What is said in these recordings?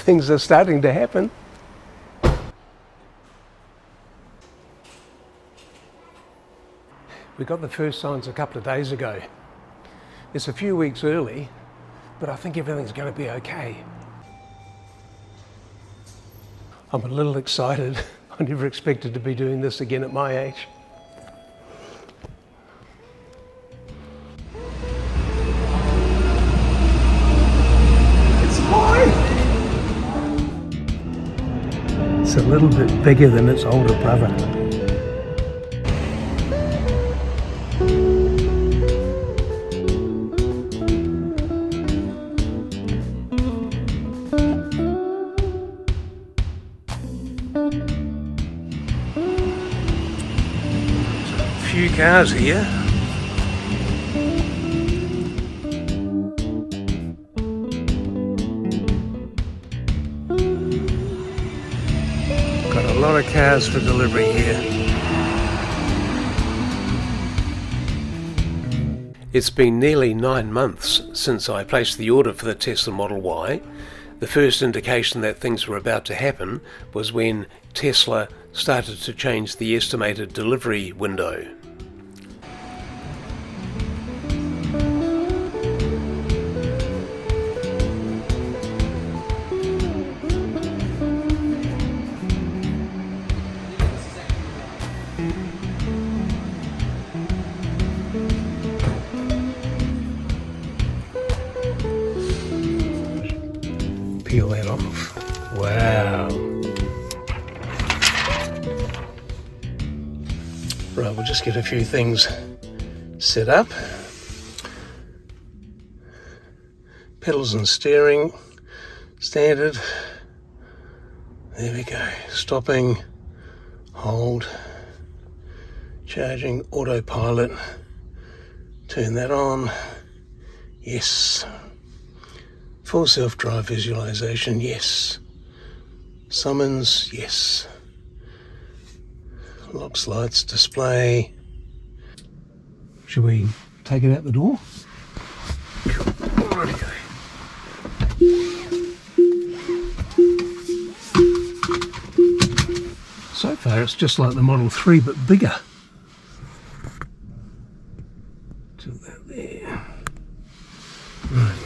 things are starting to happen. We got the first signs a couple of days ago. It's a few weeks early, but I think everything's going to be okay. I'm a little excited. I never expected to be doing this again at my age. It's high! It's a little bit bigger than its older brother. Few cars here. Got a lot of cars for delivery here. It's been nearly 9 months since I placed the order for the Tesla Model Y. The first indication that things were about to happen was when Tesla started to change the estimated delivery window. Peel that off. Wow. Right, we'll just get a few things set up. Pedals and steering, standard. There we go. Stopping, hold, charging, autopilot. Turn that on. Yes. Full self-drive visualization, yes. Summons, yes. Locks, lights, display. Should we take it out the door? Alrighty go. So far it's just like the Model 3 but bigger. Tilt that there. Right.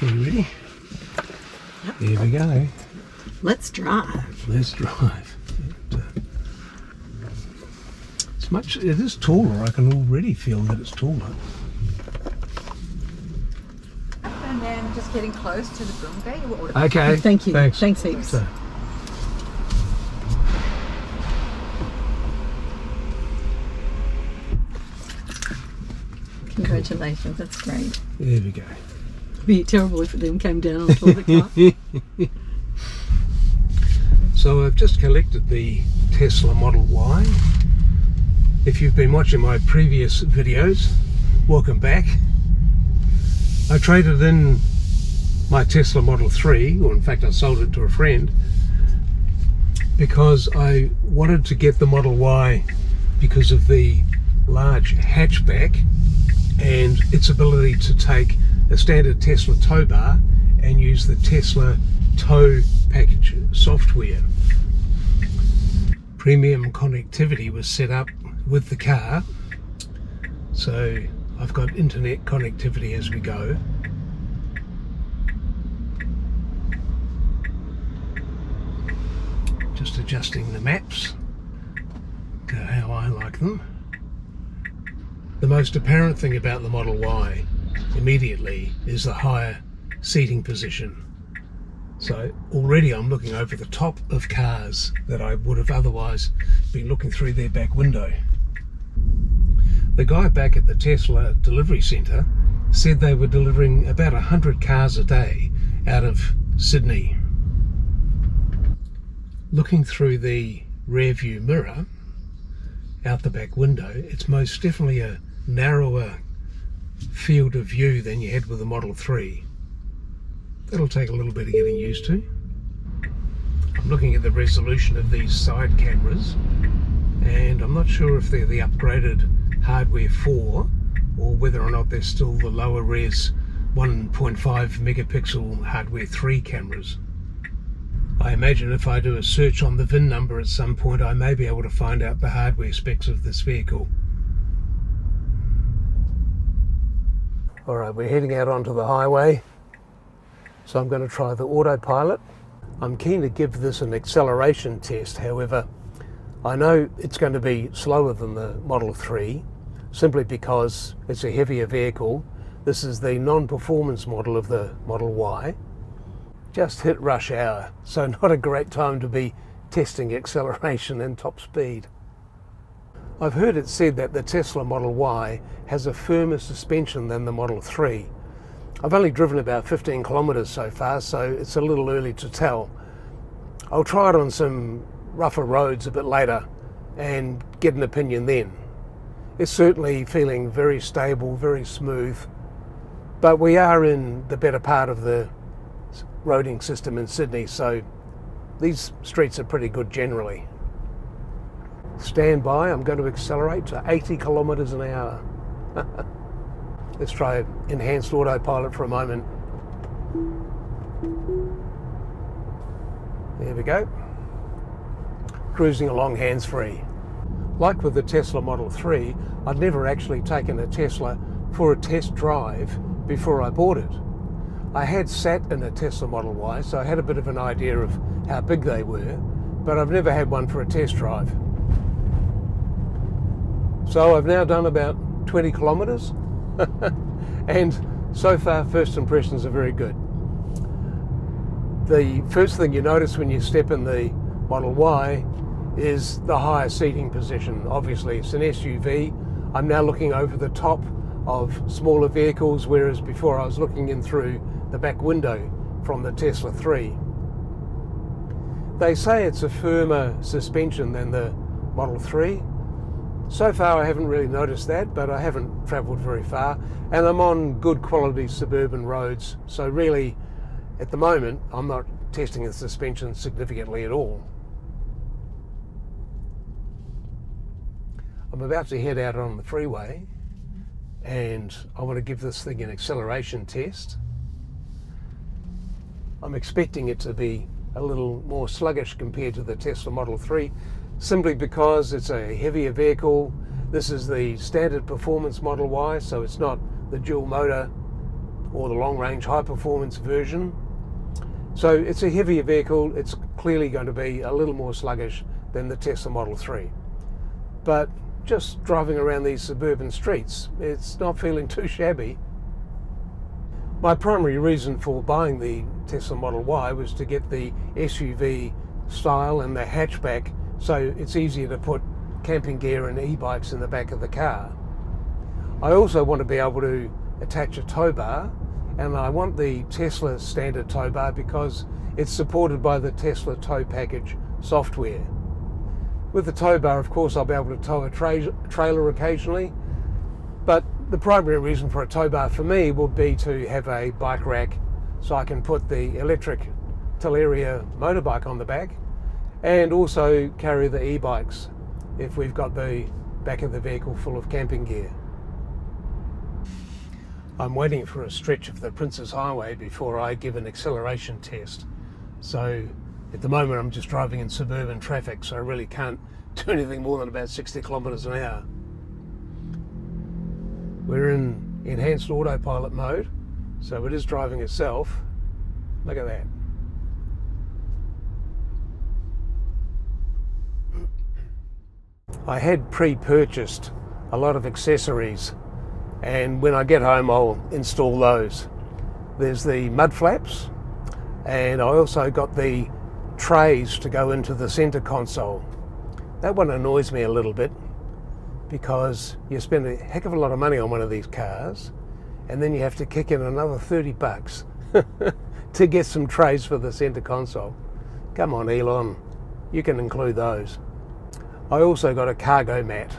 Okay, you ready? Yep. Here we go. Let's drive. Let's drive. It is taller. I can already feel that it's taller. And then just getting close to the boom gate. Okay. Thank you. Thanks. Thanks heaps. So, Congratulations, that's great. there we go. It'd be terrible if it then came down on top of the car. So I've just collected the Tesla Model Y. If you've been watching my previous videos, welcome back. I traded in my Tesla Model 3, or in fact I sold it to a friend, because I wanted to get the Model Y because of the large hatchback and its ability to take a standard Tesla tow bar and use the Tesla tow package software. Premium connectivity was set up with the car, so I've got internet connectivity as we go. Just adjusting the maps to how I like them. The most apparent thing about the Model Y immediately is the higher seating position. So already I'm looking over the top of cars that I would have otherwise been looking through their back window. The guy back at the Tesla delivery centre said they were delivering about 100 cars a day out of Sydney. Looking through the rear view mirror out the back window, it's most definitely a narrower field of view than you had with the Model 3. That'll take a little bit of getting used to. I'm looking at the resolution of these side cameras and I'm not sure if they're the upgraded hardware 4 or whether or not they're still the lower res 1.5 megapixel hardware 3 cameras. I imagine if I do a search on the VIN number at some point, I may be able to find out the hardware specs of this vehicle. Alright, we're heading out onto the highway, so I'm going to try the autopilot. I'm keen to give this an acceleration test, however, I know it's going to be slower than the Model 3, simply because it's a heavier vehicle. This is the non-performance model of the Model Y. Just hit rush hour, so not a great time to be testing acceleration and top speed. I've heard it said that the Tesla Model Y has a firmer suspension than the Model 3. I've only driven about 15 kilometers so far, so it's a little early to tell. I'll try it on some rougher roads a bit later and get an opinion then. It's certainly feeling very stable, very smooth, but we are in the better part of the roading system in Sydney, so these streets are pretty good generally. Stand by, I'm going to accelerate to 80 kilometers an hour. Let's try enhanced autopilot for a moment. There we go. Cruising along hands-free. Like with the Tesla Model 3, I'd never actually taken a Tesla for a test drive before I bought it. I had sat in a Tesla Model Y, so I had a bit of an idea of how big they were, but I've never had one for a test drive. So I've now done about 20 kilometers, and so far first impressions are very good. The first thing you notice when you step in the Model Y is the higher seating position. Obviously it's an SUV. I'm now looking over the top of smaller vehicles, whereas before I was looking in through the back window from the Tesla 3. They say it's a firmer suspension than the Model 3. So far I haven't really noticed that, but I haven't travelled very far, and I'm on good quality suburban roads, so really at the moment I'm not testing the suspension significantly at all. I'm about to head out on the freeway and I want to give this thing an acceleration test. I'm expecting it to be a little more sluggish compared to the Tesla Model 3, simply because it's a heavier vehicle. This is the standard performance Model Y, so it's not the dual motor or the long range high performance version. So it's a heavier vehicle. It's clearly going to be a little more sluggish than the Tesla Model 3. But just driving around these suburban streets, it's not feeling too shabby. My primary reason for buying the Tesla Model Y was to get the SUV style and the hatchback, so it's easier to put camping gear and e-bikes in the back of the car. I also want to be able to attach a tow bar, and I want the Tesla standard tow bar because it's supported by the Tesla tow package software. With the tow bar, of course, I'll be able to tow a trailer occasionally, but the primary reason for a tow bar for me would be to have a bike rack so I can put the electric Teleria motorbike on the back and also carry the e-bikes if we've got the back of the vehicle full of camping gear. I'm waiting for a stretch of the Princes Highway before I give an acceleration test. So at the moment I'm just driving in suburban traffic, so I really can't do anything more than about 60 kilometers an hour. We're in enhanced autopilot mode, so it is driving itself. Look at that. I had pre-purchased a lot of accessories, and when I get home I'll install those. There's the mud flaps, and I also got the trays to go into the center console. That one annoys me a little bit because you spend a heck of a lot of money on one of these cars and then you have to kick in another 30 bucks to get some trays for the center console. Come on, Elon, you can include those. I also got a cargo mat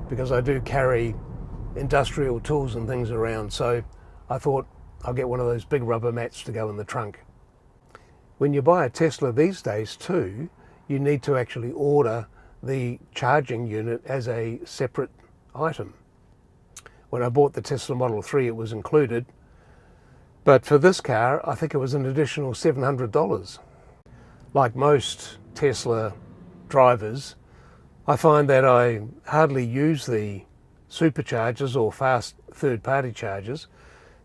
because I do carry industrial tools and things around, so I thought I'll get one of those big rubber mats to go in the trunk. When you buy a Tesla these days too, you need to actually order the charging unit as a separate item. When I bought the Tesla Model 3 it was included, But for this car, I think it was an additional $700. Like most Tesla drivers, I find that I hardly use the superchargers or fast third-party chargers.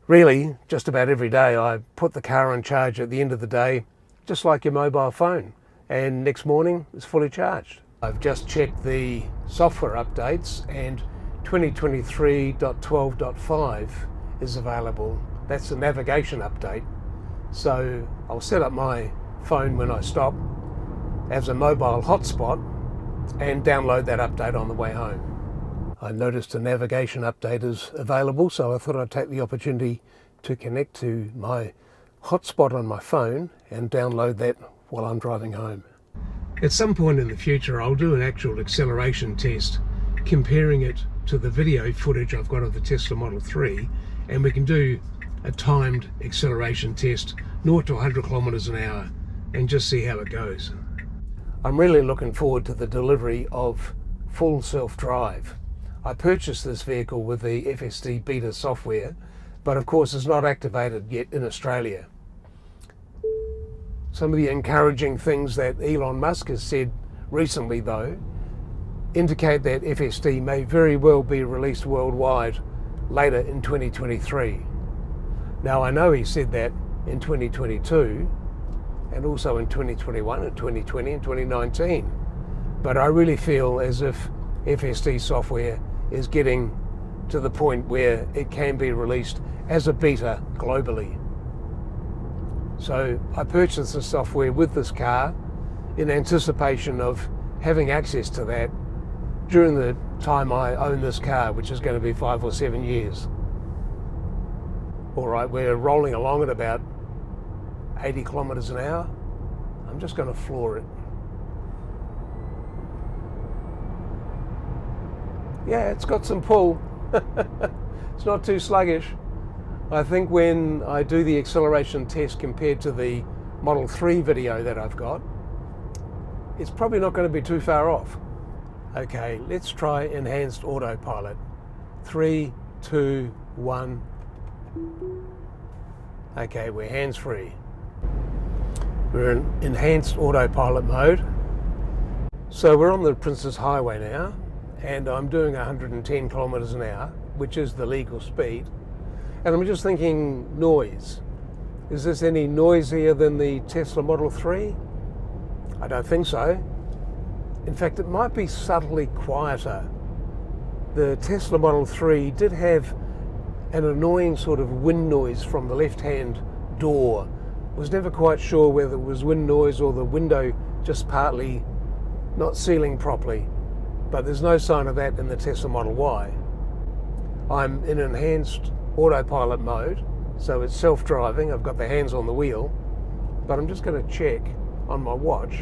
Really, just about every day I put the car on charge at the end of the day, just like your mobile phone, and next morning it's fully charged. I've just checked the software updates and 2023.12.5 is available. That's the navigation update. So I'll set up my phone when I stop as a mobile hotspot and download that update on the way home. I noticed a navigation update is available, so I thought I'd take the opportunity to connect to my hotspot on my phone and download that while I'm driving home. At some point in the future, I'll do an actual acceleration test, comparing it to the video footage I've got of the Tesla Model 3, and we can do a timed acceleration test, 0 to 100 kilometers an hour, and just see how it goes. I'm really looking forward to the delivery of full self-drive. I purchased this vehicle with the FSD beta software, but of course it's not activated yet in Australia. Some of the encouraging things that Elon Musk has said recently, though, indicate that FSD may very well be released worldwide later in 2023. Now, I know he said that in 2022 and also in 2021 and 2020 and 2019, but I really feel as if FSD software is getting to the point where it can be released as a beta globally. So I purchased the software with this car in anticipation of having access to that during the time I own this car, which is going to be 5 or 7 years. All right, we're rolling along at about 80 kilometers an hour. I'm just going to floor it. Yeah, it's got some pull. It's not too sluggish. I think when I do the acceleration test compared to the Model 3 video that I've got, it's probably not going to be too far off. Okay, let's try enhanced autopilot. 3, 2, 1. Okay, we're hands-free. We're in enhanced autopilot mode. So we're on the Princess Highway now, and I'm doing 110 kilometers an hour, which is the legal speed. And I'm just thinking noise. Is this any noisier than the Tesla Model 3? I don't think so. In fact, it might be subtly quieter. The Tesla Model 3 did have an annoying sort of wind noise from the left-hand door. Was never quite sure whether it was wind noise or the window just partly not sealing properly. But there's no sign of that in the Tesla Model Y. I'm in enhanced autopilot mode, so it's self-driving. I've got the hands on the wheel, but I'm just going to check on my watch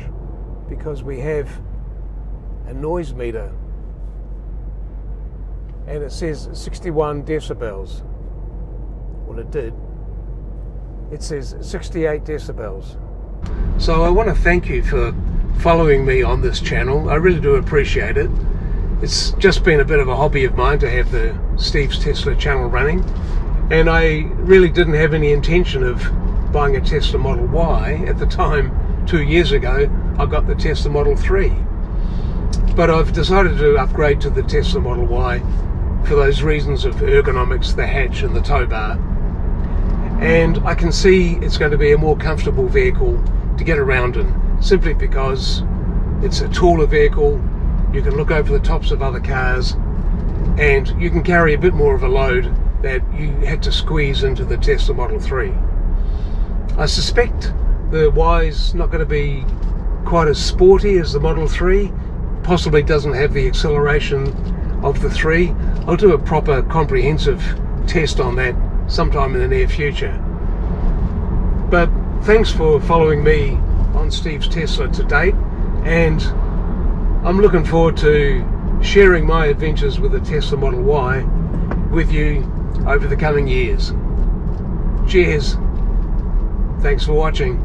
because we have a noise meter and it says 61 decibels. Well, it did. It says 68 decibels. So I want to thank you for following me on this channel. I really do appreciate it. It's just been a bit of a hobby of mine to have the Steve's Tesla channel running, and I really didn't have any intention of buying a Tesla Model Y at the time. 2 years ago I got the Tesla Model 3, but I've decided to upgrade to the Tesla Model Y for those reasons of ergonomics, the hatch and the tow bar, and I can see it's going to be a more comfortable vehicle to get around in, simply because it's a taller vehicle. You can look over the tops of other cars and you can carry a bit more of a load that you had to squeeze into the Tesla Model 3. I suspect the Y's not going to be quite as sporty as the Model 3, possibly doesn't have the acceleration of the 3. I'll do a proper comprehensive test on that sometime in the near future. But thanks for following me on Steve's Tesla to date, and I'm looking forward to sharing my adventures with the Tesla Model Y with you over the coming years. Cheers. Thanks for watching.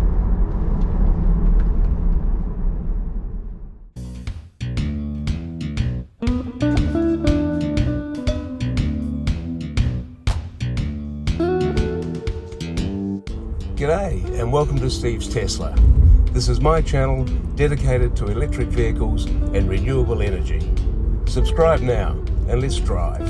G'day and welcome to Steve's Tesla. This is my channel dedicated to electric vehicles and renewable energy. Subscribe now and let's drive.